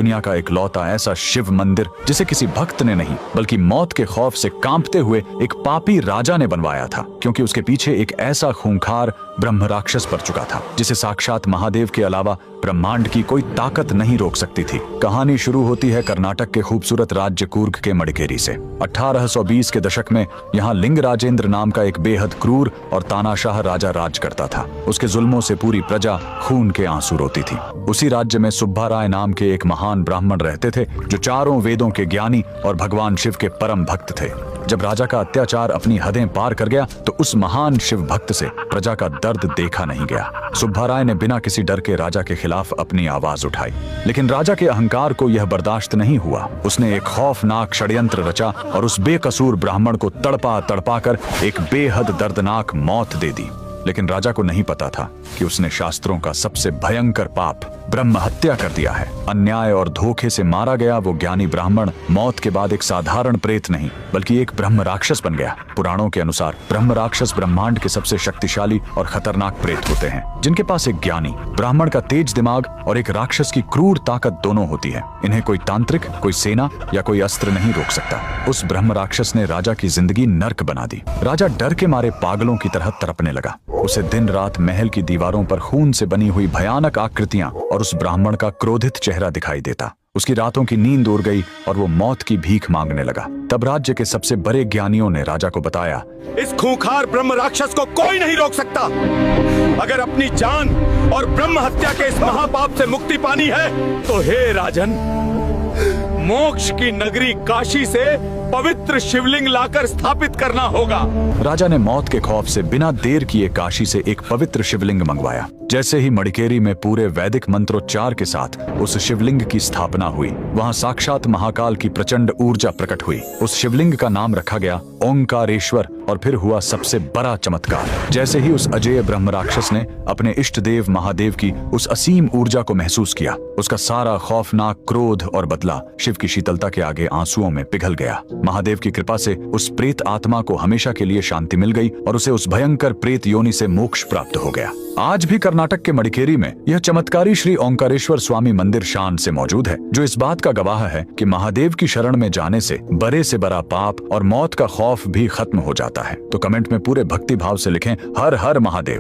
दुनिया का इकलौता ऐसा शिव मंदिर जिसे किसी भक्त ने नहीं बल्कि मौत के खौफ से कांपते हुए एक पापी राजा ने बनवाया था, क्योंकि उसके पीछे एक ऐसा खूंखार ब्रह्म राक्षस पड़ चुका था जिसे साक्षात महादेव के अलावा ब्रह्मांड की कोई ताकत नहीं रोक सकती थी। कहानी शुरू होती है कर्नाटक के खूबसूरत राज्य कूर्ग के मडिकेरी से। 1820 के दशक में यहाँ लिंगराजेंद्र नाम का एक बेहद क्रूर और तानाशाह राजा राज करता था। उसके जुल्मों से पूरी प्रजा खून के आंसू रोती थी। उसी राज्य में सुब्बाराय नाम के एक महान ब्राह्मण रहते थे जो चारों वेदों के ज्ञानी और भगवान शिव के परम भक्त थे। जब राजा का अत्याचार अपनी हदें पार कर गया तो उस महान शिव भक्त से प्रजा का दर्द देखा नहीं गया। सुब्बाराय ने बिना किसी डर के राजा के खिलाफ अपनी आवाज उठाई, लेकिन राजा के अहंकार को यह बर्दाश्त नहीं हुआ। उसने एक खौफनाक षड्यंत्र रचा और उस बेकसूर ब्राह्मण को तड़पा तड़पा कर एक बेहद दर्दनाक मौत दे दी। लेकिन राजा को नहीं पता था कि उसने शास्त्रों का सबसे भयंकर पाप ब्रह्म हत्या कर दिया है। अन्याय और धोखे से मारा गया वो ज्ञानी ब्राह्मण मौत के बाद एक साधारण प्रेत नहीं बल्कि एक ब्रह्म राक्षस बन गया। पुराणों के अनुसार ब्रह्म राक्षस ब्रह्मांड के सबसे शक्तिशाली और खतरनाक प्रेत होते हैं, जिनके पास एक ज्ञानी ब्राह्मण का तेज दिमाग और एक राक्षस की क्रूर ताकत दोनों होती है। इन्हें कोई तांत्रिक, कोई सेना या कोई अस्त्र नहीं रोक सकता। उस ब्रह्म राक्षस ने राजा की जिंदगी नर्क बना दी। राजा डर के मारे पागलों की तरह तड़पने लगा। उसे दिन रात महल की दीवारों पर खून से बनी हुई भयानक आकृतियां और उस ब्राह्मण का क्रोधित चेहरा दिखाई देता। उसकी रातों की नींद उड़ गई और वो मौत की भीख मांगने लगा। तब राज्य के सबसे बड़े ज्ञानियों ने राजा को बताया, इस खूंखार ब्रह्म राक्षस को कोई नहीं रोक सकता। अगर अपनी जान और ब्रह्म हत्या के इस महापाप से मुक्ति पानी है तो हे राजन, मोक्ष की नगरी काशी से पवित्र शिवलिंग लाकर स्थापित करना होगा। राजा ने मौत के खौफ से बिना देर किए काशी से एक पवित्र शिवलिंग मंगवाया। जैसे ही मडिकेरी में पूरे वैदिक मंत्रोच्चार के साथ उस शिवलिंग की स्थापना हुई, वहां साक्षात महाकाल की प्रचंड ऊर्जा प्रकट हुई। उस शिवलिंग का नाम रखा गया ओंकारेश्वर और फिर हुआ सबसे बड़ा चमत्कार। जैसे ही उस अजेय ब्रह्म राक्षस ने अपने इष्ट देव महादेव की उस असीम ऊर्जा को महसूस किया, उसका सारा खौफनाक क्रोध और बदला शिव की शीतलता के आगे आंसुओं में पिघल गया। महादेव की कृपा से उस प्रेत आत्मा को हमेशा के लिए शांति मिल गई और उसे उस भयंकर प्रेत योनि से मोक्ष प्राप्त हो गया। आज भी कर्नाटक के मडिकेरी में यह चमत्कारी श्री ओंकारेश्वर स्वामी मंदिर शान से मौजूद है, जो इस बात का गवाह है कि महादेव की शरण में जाने से बड़े से बड़ा पाप और मौत का खौफ भी खत्म हो जाता है। तो कमेंट में पूरे भक्ति भाव से लिखें, हर हर महादेव।